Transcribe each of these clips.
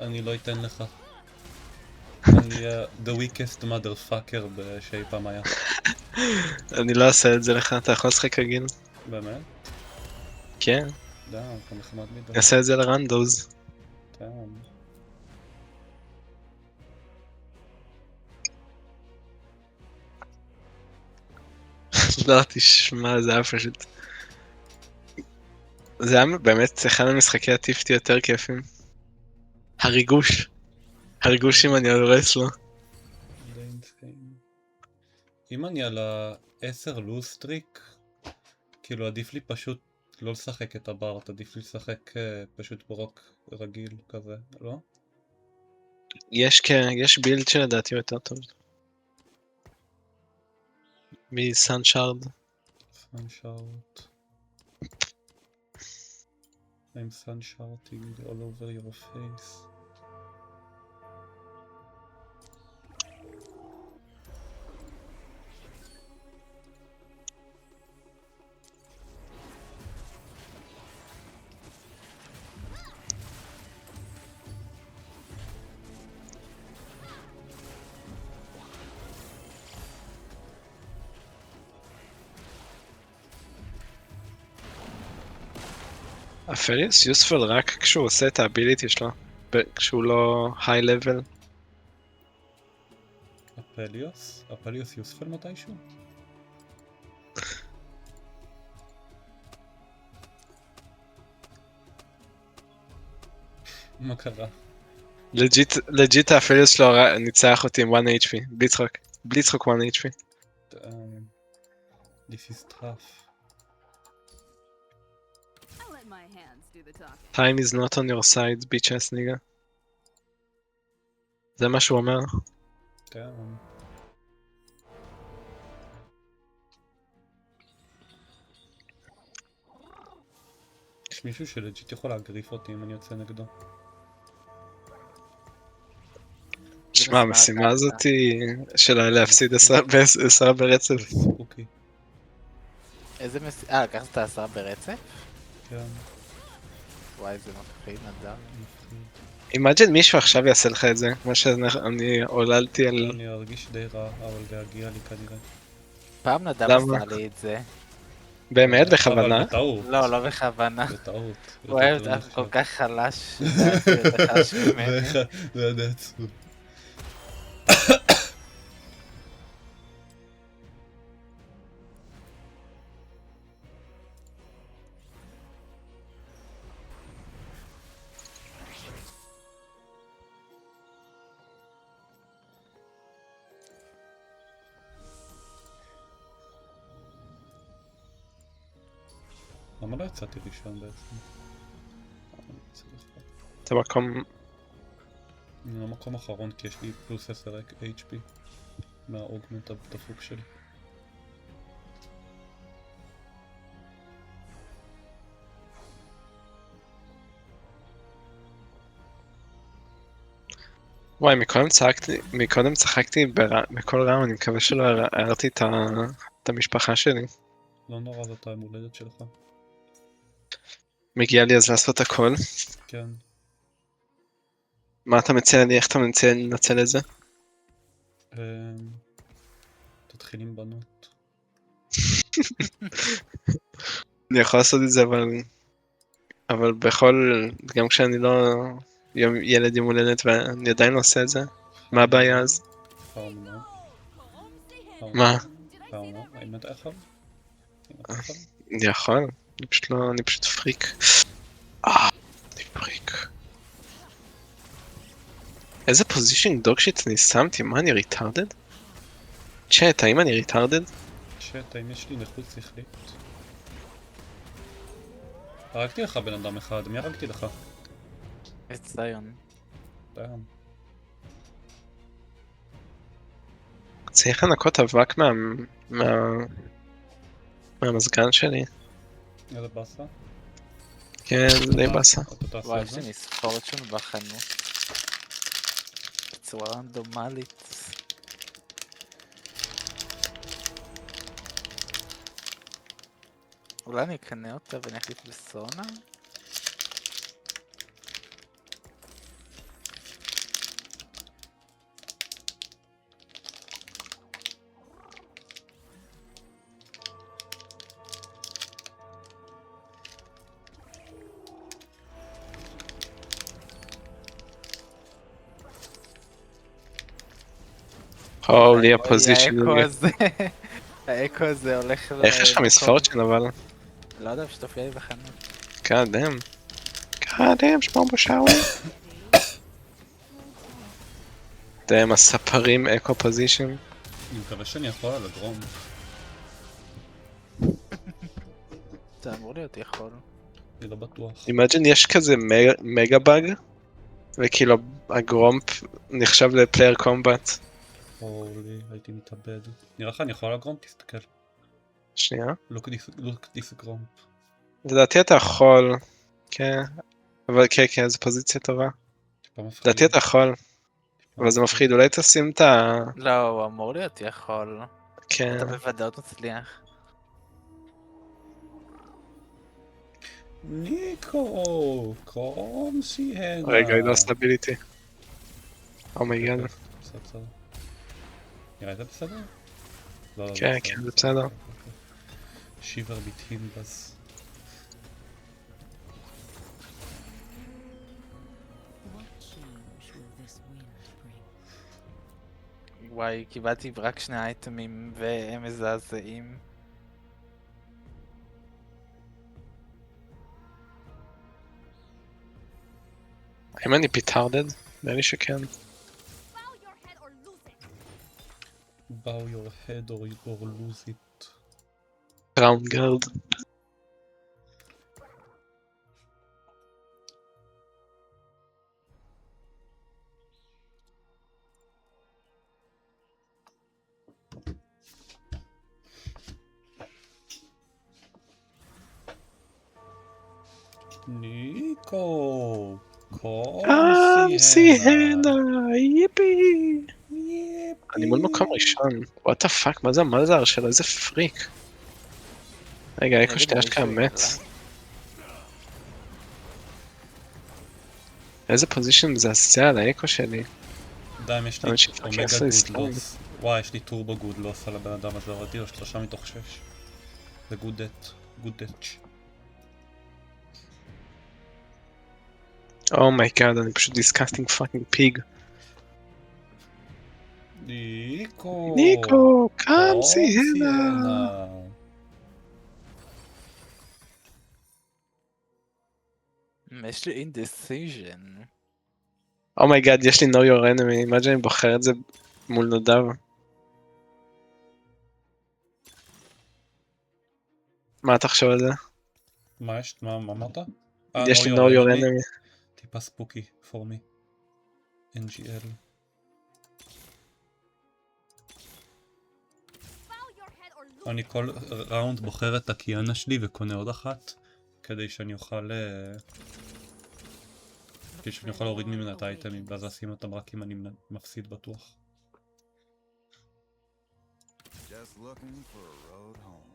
אני לא אתן לך. אני the weakest motherfucker שאי פעם היה. אני לא אעשה את זה לך, אתה יכול לשחק רגיל. באמת? כן, דם, אתה נחמד מדי. אני אעשה את זה לרנדוז. דם. לא, תשמע, זה היה פשוט... זה היה באמת אחד המשחקי הטיפטי יותר כיפים. הריגוש. הריגוש אם אני הורס לו. די אינסיין. אם אני על ה-10 לוז סטריק, כאילו עדיף לי פשוט לא לשחק את הברט, עדיף לי לשחק פשוט ברוק רגיל כזה, לא? יש בילד שלדעתי הוא יותר טוב. מסאנשארד. Sunshout. I'm sunshouting all over your face. הפריוס יוספול רק כשהוא עושה את האביליטי שלו, כשהוא לא היי לבל. הפליוס? הפליוס יוספל מתישהו? מה קרה? לג'יט הפריוס שלו ניצח אותי עם 1 HP, בלי צחוק. בלי צחוק 1 HP. This is tough. I'll let my hands do the talking. Time is not on your side, bitch ass nigga. זה מה שהוא אומר. Damn. יש מישהו שלג'יט יכול להגריף אותי אם אני יוצא נגדו. תשמע, המשימה הזאת של להפסיד 10 ברצף. זה ספוקי. איזה משימה? לקחת את 10 ברצף? כן, וואי, זה מפחיד נדב. מפחיד. אימג'ין מישהו עכשיו יעשה לך את זה, מה שאני עוללתי על... אני ארגיש די רע, אבל זה יגיע לי כנראה. פעם נדב למה? עשה לי את זה. באמת? בכוונה? אבל בטעות. לא, לא בכוונה. בטעות. הוא אוהב את זה כל כך חלש. זה חלש ממני. זה היה די עצוב. למה לא יצאתי ראשון בעצם? אתה מקום... אני במקום אחרון כי יש לי פלוס 10 HP מהאוגמנט הדפוק שלי. וואי, מקודם צחקתי בכל ראונד, אני מקווה שלא הערתי את המשפחה שלי. לא נורא, זאת היום הולדת שלך. מגיע לי אז לעשות הכל. כן. מה אתה מציע לי? איך אתה מציע לנצל את זה? תתחיל עם בנות. אני יכול לעשות את זה, אבל גם כשאני לא ילד עם הולדת ואני עדיין לא עושה את זה, מה הבעיה אז? פארמה. מה? פארמה. האם אתה יכול? אני יכול? אני פשוט פריק. אני פריק. איזה פוזישן דוג שיט אני שמתי? מה, אני ריטרדד? צ'אט, האם אני ריטרדד? צ'אט, האם יש לי נכות שכלית? הרגתי לך בן אדם אחד, מי הרגתי לך? את ציון. דם. צריך לנקות אבק מהמזגן שלי. איזה באסה? כן, די באסה. אתה תעשה וואי, את יש זה? לי מספורת שם בחנות. בצורה רנדומלית. אולי אני אקנה אותה ואני אחליף בסונה? הולי אוי, הפוזיישן. האקו הזה, האקו הזה הולך איך יש לך למקום. מספורצ'ן אבל? לא יודע, פשוט הופיע לי בחנות. God damn. God damn, שמור בשאווי. דאם הספרים אקו פוזיישן. אני מקווה שאני יכול על הגרום. זה אמור להיות יכול. אני לא בטוח. אימג'ין יש כזה מגה באג, וכאילו הגרומפ נחשב לפלייר קומבט. הולי, הייתי מתאבד. נראה לך אני יכול על הגרום? תסתכל. שנייה. look this גרום. לדעתי אתה יכול. כן. אבל כן, כן, זו פוזיציה טובה. טיפה מפחיד. לדעתי אתה יכול. אבל זה מפחיד, אולי תשים את ה... לא, הוא אמור להיות יכול. כן. אתה בוודאות מצליח. ניקו! קומסי הנה! רגע, היא לא סטביליטי. אומייגאד. בסדר. נראה את זה בסדר? לא, לא, כן, כן, זה בסדר. שיבר בטימבס. וואי, קיבלתי רק 2 אייטמים והם מזעזעים. האם אני פיטרדד? נראה לי שכן. Bow your head or lose it. bow your head or lose it. ראונד גרד. ניקו! קומסי הנה! ייפי! יפי! אני מול מקום ראשון. וואט הפאק, מה זה המלזר שלו? איזה פריק. רגע, אקו שתי אשכרה מת. איזה פוזישן מזעזע על האקו שלי. די, יש לי אבל שפאק אומגה יעשה גוד איסלאם. לוס. וואי, יש לי טורבו גוד לוס על הבן אדם הזה, הורדתי לו 3 מתוך 6. זה גוד דאץ'. אומייגאד, אני פשוט דיסקסטינג פאקינג פיג. ניקו! ניקו! קומסי הנה! יש לי indecision. אומייגאד, יש לי know your enemy. מה שאני בוחר את זה מול נדב. מה אתה חושב על זה? מה יש? מה אמרת? יש לי know your enemy. טיפה ספוקי for me. NGL. אני כל ראונד בוחר את הקיאנה שלי וקונה עוד אחת כדי שאני אוכל להוריד ממנה את האייטמים ואז לשים אותם רק אם אני מפסיד בטוח. Just looking for a road home.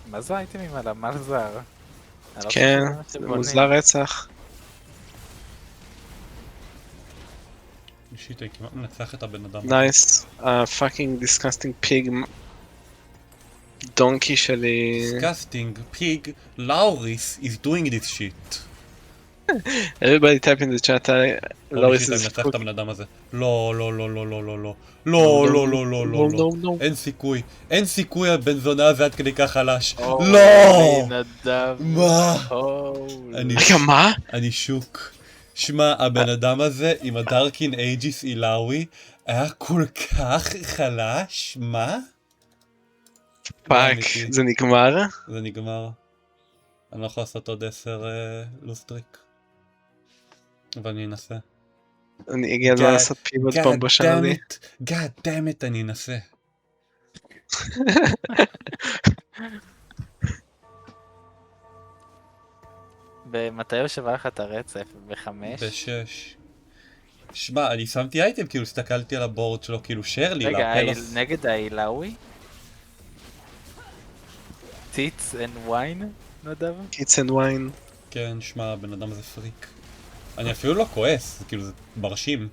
מה זה האייטמים על המלזר? כן, זה מוזר רצח. אישית הייתי כמעט מנצח את הבן אדם. נייס. פאקינג דיסקסטינג פיג. דונקי שלי. Disgusting pig Lauris is doing this shit. Everybody type in the chat. Loris אני is מנצח את הבן אדם הזה. לא, לא, לא, לא, לא, לא, לא. לא, לא, לא, לא, לא, לא. אין סיכוי. אין סיכוי הבן זונה הזה עד כדי כך חלש. לא! נדב. מה? הולי. רגע, מה? אני שוק. שמע, הבן אדם הזה עם הדארקין אייג'יס אילאווי היה כל כך חלש? מה? פאק, זה נגמר? זה נגמר. אני לא יכול לעשות עוד 10 לוסטריק. אבל אני אנסה. אני הגיע הזמן לעשות פיבוט בומבו שלי. God damn it, אני אנסה. במתי הוא שבר לך את הרצף? ב5? ב6. שמע, אני שמתי אייטם, כאילו הסתכלתי על הבורד שלו, כאילו שרלי, רגע, לפלוס. נגד האילאווי? טיטס אנד ויין? נדב? קיטס אנד ויין. כן, שמע, הבן אדם הזה פריק. אני אפילו לא כועס, זה כאילו, זה מרשים.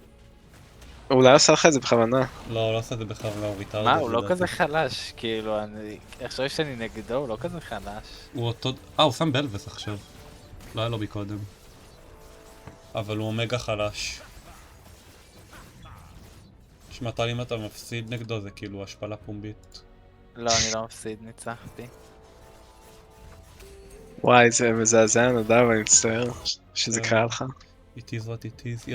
אולי עושה לך את זה בכוונה. לא, הוא לא עושה את זה בכוונה, הוא ריטרד. מה, הוא לא כזה חלש, כאילו, עכשיו שאני נגדו, הוא לא כזה חלש. הוא אותו... הוא שם בלבס עכשיו. לא היה לו מקודם. אבל הוא אומגה חלש. שמעת אם אתה מפסיד נגדו זה כאילו השפלה פומבית. לא, אני לא מפסיד, ניצחתי. וואי, זה מזעזע, נדב, אני מצטער שזה כן. קרה לך. It is what it is.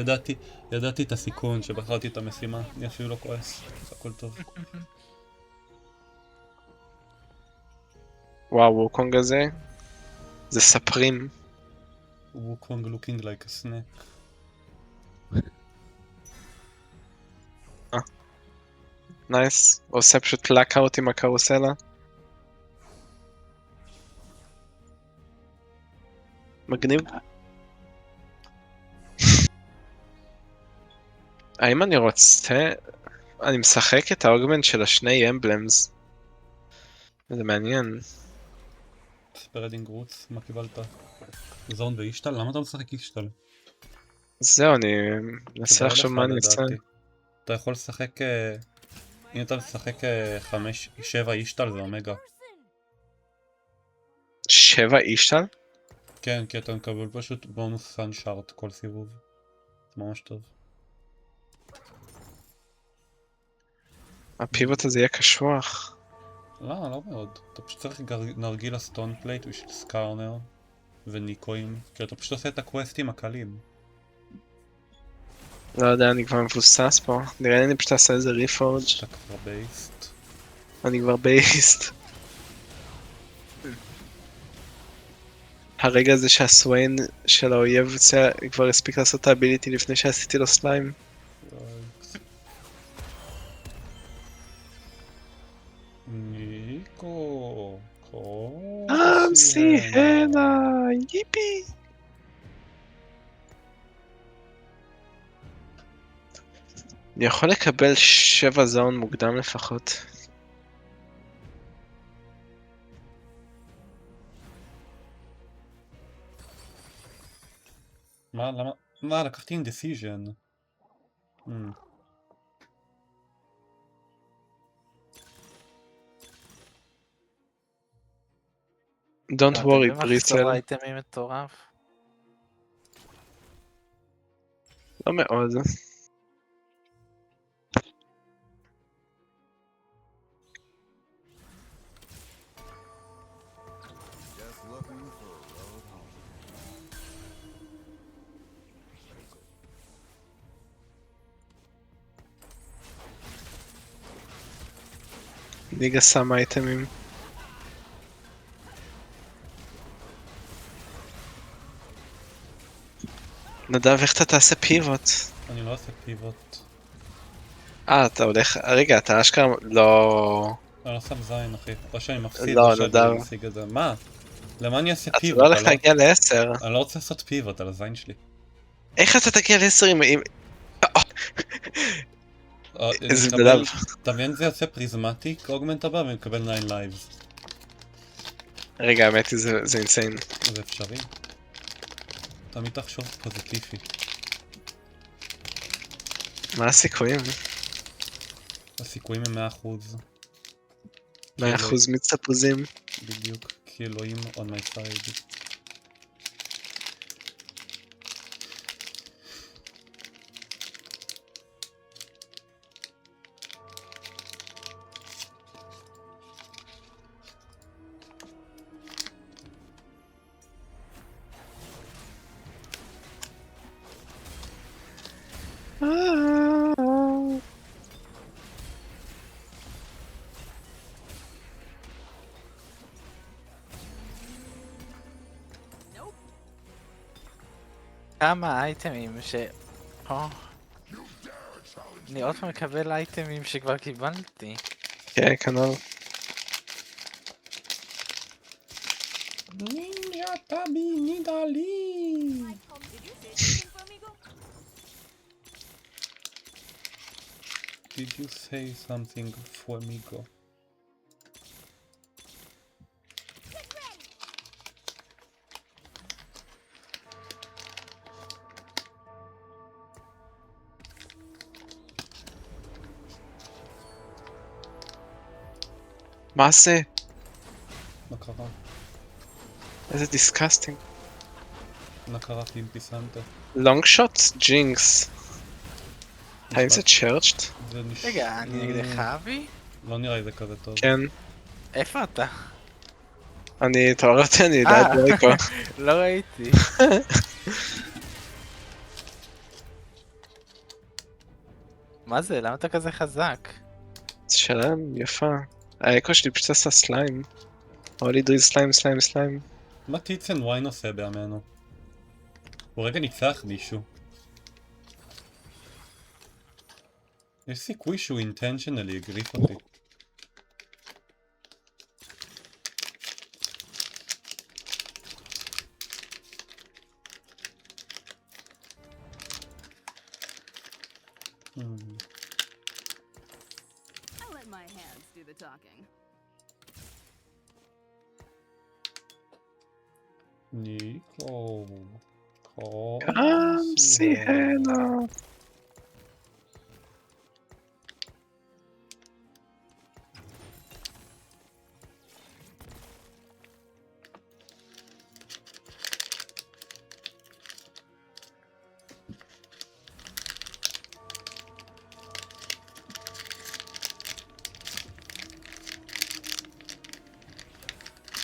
ידעתי את הסיכון שבחרתי את המשימה. אני אפילו לא כועס. זה הכל טוב. וואו, ווקונג הזה, זה ספרים. ווקונג looking like a snake. נייס. עושה פשוט לקאוט עם הקרוסלה. מגניב. האם אני רוצה... אני משחק את האוגמנט של השני אמבלמס. זה מעניין. ספרדינג רוץ, מה קיבלת? זון ואישטל? למה אתה משחק אישטל? זהו, אני מנסה כדאי לחשוב לך, מה אני אעשה. לדעתי. אתה יכול לשחק... אם אתה משחק 7 אישטל זה אומגה. 7 אישטל? כן, כי אתה מקבל פשוט בונוס סאנשארט כל סיבוב. זה ממש טוב. הפיבוט הזה יהיה קשוח. לא מאוד. אתה פשוט צריך נרגילה סטון פלייט בשביל סקארנר וניקויים. כי אתה פשוט עושה את הקווסטים הקלים. לא יודע, אני כבר מבוסס פה. נראה לי אני פשוט אעשה איזה ריפורג'. אתה כבר בייסט. אני כבר בייסט. הרגע הזה שהסוויין של האויב כבר הספיק לעשות את האביליטי לפני שעשיתי לו סליים. ניקו. סיהנה, ייפי. אני יכול לקבל 7 זון מוקדם לפחות. למה? מה? לקחתי אינדסיז'ן. Don't worry, מחסור בריסל. אייטמים מטורף. לא מאוד. Just looking for a road home. ליגה שמה אייטמים. נדב, איך אתה תעשה פיבוט? אני לא עושה פיבוט. אתה הולך... רגע, אתה אשכרה... לא... אני לא שם זין אחי. או שאני מפסיד לא, או שאני נדב. משיג את זה. מה? למה אני אעשה אתה פיבוט? לא הולך להגיע ל-10. אני לא רוצה לעשות פיבוט על הזין שלי. איך אתה תגיע ל-10 עם... איזה נקבל- נדב. אתה מבין זה יוצא פריזמטיק אוגמנט הבא ומקבל 9 לייבס. רגע, האמת היא זה אינסיין. זה אפשרי. תמיד תחשוב פוזיטיבי. מה הסיכויים? הסיכויים הם 100%. 100% מצטפוזים. בדיוק. כי אלוהים on my side. כמה אייטמים אני עוד פעם מקבל אייטמים שכבר קיבלתי. כן, כנראה. נינג'ה טאבי נידלי. Did you say something for amigo? מה זה? מה קרה? איזה דיסקסטינג. מה קרה פימפי סנטה? לונג שוט? ג'ינקס. האם זה צ'רצ'ט? זה רגע, אני נגדך אבי? לא נראה לי זה כזה טוב. כן. איפה אתה? אתה רואה אותי, אני יודע את דריקו. לא ראיתי. מה זה? למה אתה כזה חזק? שאלה יפה. האקו שלי פשוט עשה סליים. all he do is סליים, סליים, סליים. מה טיטסן ויין עושה בימינו? הוא רגע ניצח מישהו. יש סיכוי שהוא אינטנשנלי הגריף אותי. I let my hands do the talking. ניקו. סיהנה.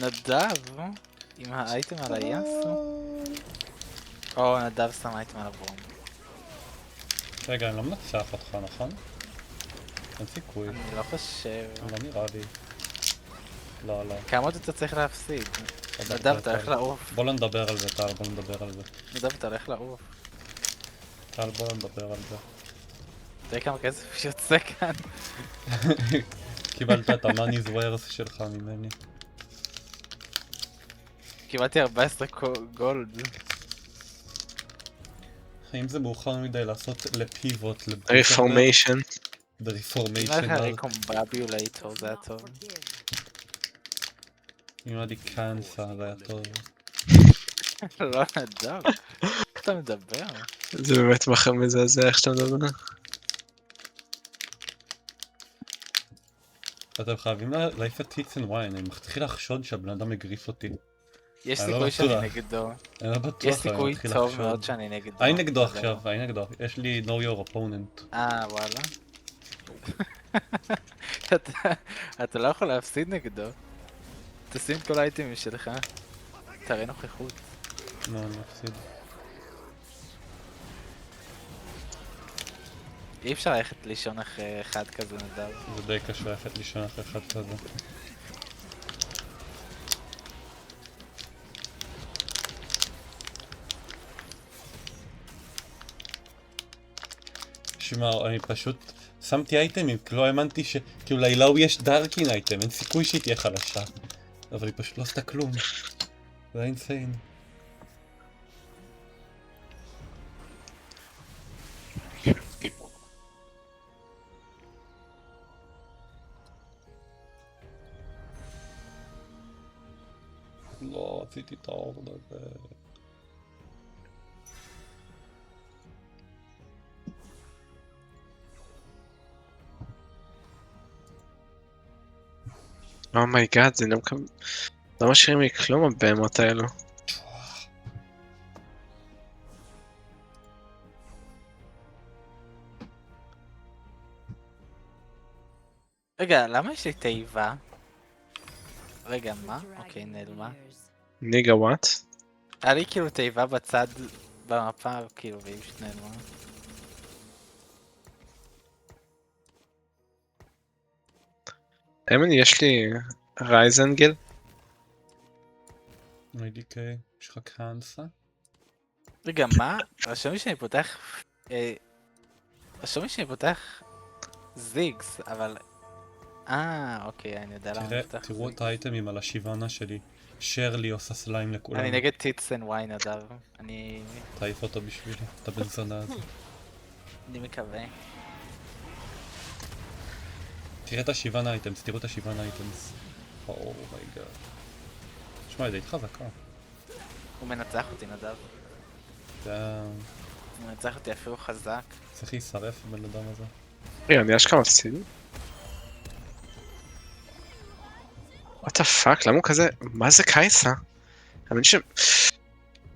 נדב? עם האייטם על היאסו? או, נדב שם אייטם על הברום. רגע, אני לא מנצח אותך, נכון? אין סיכוי. אני לא חושב... לא נראה לי. לא, לא. כמה עוד אתה צריך להפסיד? סבבה, נדב, אתה טל. הולך לעוף. בוא לא נדבר על זה, טל, בוא נדבר על זה. נדב, אתה הולך לעוף. טל, בוא נדבר על זה. תראה כמה כסף שיוצא כאן. קיבלת את ה-money's worth שלך ממני. קיבלתי 14 גולד. האם זה מאוחר מדי לעשות לפיבוט? רפורמיישן. אם היה לך ב-reformation. ריקומבביולייטור זה היה טוב. אם היה לי קאנסה זה היה טוב. לא נדב. איך אתה מדבר? זה באמת מחר מזעזע איך שאתה מדבר. אתם חייבים להעיף את טיטסן ויין, אני מתחיל לחשוד שהבן אדם הגריף אותי. יש אני לא סיכוי שאני בטוח. נגדו. אני לא בטוח, יש אבל אני סיכוי מתחיל טוב לחשוד. מאוד שאני נגדו. אני נגדו אבל- עכשיו, אני נגדו. יש לי know your opponent. וואלה. אתה לא יכול להפסיד נגדו. תשים כל האייטמים שלך. תראה נוכחות. לא, אני מפסיד. אי אפשר ללכת לישון אחרי אחד כזה נדב. זה די קשה ללכת לישון אחרי אחד כזה. שמע, אני פשוט שמתי אייטמים, כי לא האמנתי כאילו לאילאו יש דארקין אייטם, אין סיכוי שהיא תהיה חלשה. אבל היא פשוט לא עשתה כלום. זה היה אינסיין. לא, רציתי את האורד הזה. אומייגאד, זה לא משאירים לי כלום הבהמות האלו. רגע, למה יש לי תיבה? רגע, מה? אוקיי, נעלמה. ניגה וואט? היה לי כאילו תיבה בצד במפה, כאילו, והיא פשוט נעלמה. אמן, יש לי רייזנגל? IDK, יש לך קאנסה? רגע, מה? רשום לי שאני פותח... רשום לי שאני פותח זיגס, אבל... אוקיי, אני יודע למה אני פותח תראו זיגס. את האייטמים על השיבנה שלי. שרלי עושה סליים לכולם. אני נגד טיטסן ויין נדב. אני תעיף אותו בשבילי, את הבן זונה הזה. מקווה. תראה את השיבן אייטמס, תראו את השיבן אייטמס. אומייגאד. שמע, היא די חזקה. הוא מנצח אותי נדב. זה... הוא מנצח אותי אפילו חזק. צריך להישרף הבן אדם הזה. רגע, אני אשכרה מפסיד? what the fuck, למה הוא כזה, מה זה קייסה?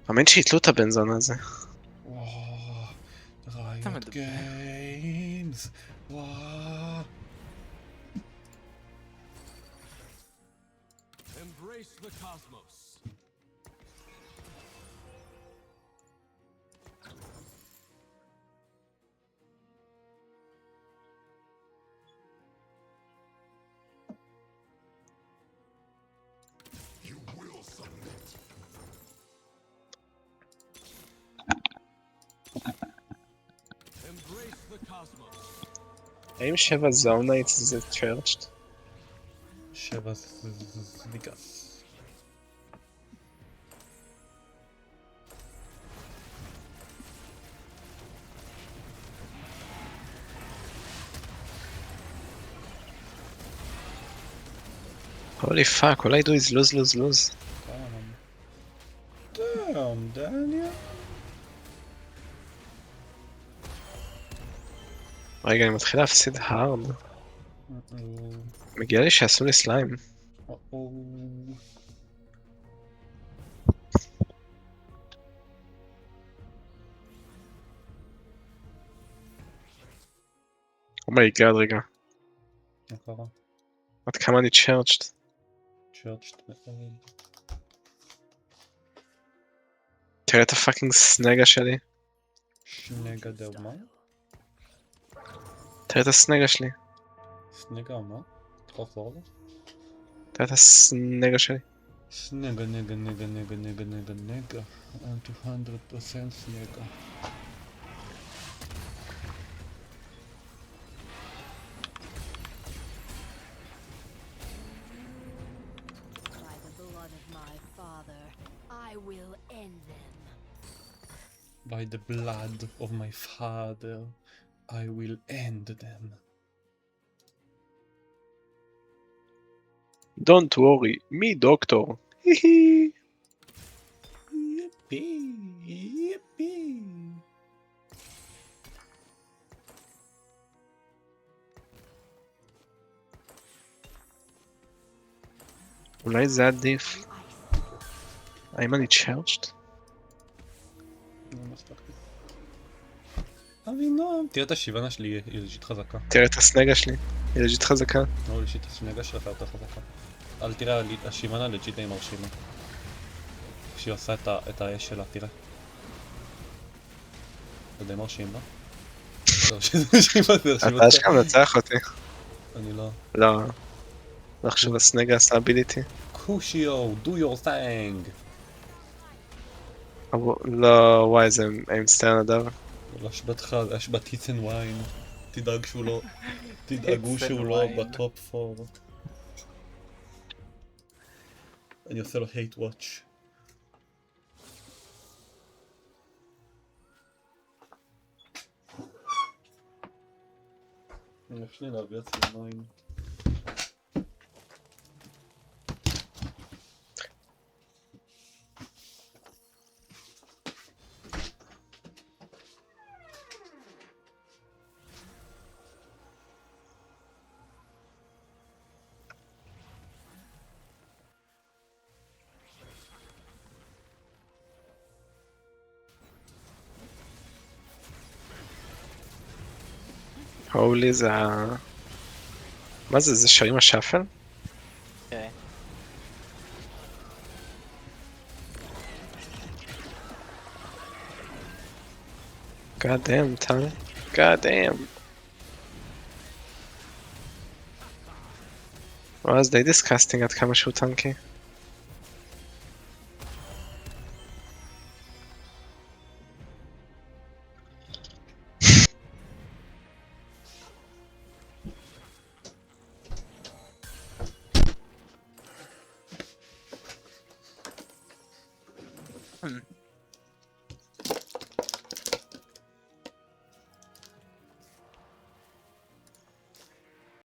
האמן שהתלו את הבנזון הזה. וואו, אתה ריוט מדבר? גיימס, וואו. Embrace the cosmos. Embrace the cosmos. האם 7 זאונייטס זה צ'רצ'ט? 7 זליגס. הולי פאק, all I do is lose. Damn, Daniel. רגע, אני מתחיל להפסיד הארד. מגיע לי שיעשו לי סליים. אומייגאד, רגע. מה קרה? עד כמה אני צ'רצ'ט. צ'רצ'ט מאוד. תראה את הפאקינג סנגה שלי. שנגה דאומה? תראה את הסנגה שלי. סנגה מה? אתה לחזור לו? תראה את הסנגה שלי. סנגה, נגה. 200% סנגה. By the blood of my father, I will end them. By the blood of my father, I will end them. Don't worry, me doctor. היהי. yippee. אולי זה עדיף. האם אני צ'רצ'ט? אבינום. תראה את השיבנה שלי, היא לג'יט חזקה. תראה את הסנגה שלי. היא לג'יט חזקה. לא, לג'יט הסנגה שלך יותר חזקה. אל תראה, השיבנה לג'יט די מרשימה. כשהיא עושה את האש שלה, תראה. זה די מרשים, לא? לא, שזה מרשימה, זה מרשימה. אתה אשכרה מנצח אותי. אני לא. לא. לא חשוב, הסנגה עשה אביליטי. קושיו, do your thing! לא, וואי, זה מצטער נדב. להשבתך, להשבת היץ אנד ויין. תדאג שהוא לא... תדאגו Hits and שהוא לא wine. בטופ 4. אני עושה לו hate watch. יש לי להביא עצמי מים. הולי זה ה... מה זה? זה שרים השאפל? כן. God damn, טל. God damn. וואי, זה די דיסקסטינג עד כמה שהוא טנקי.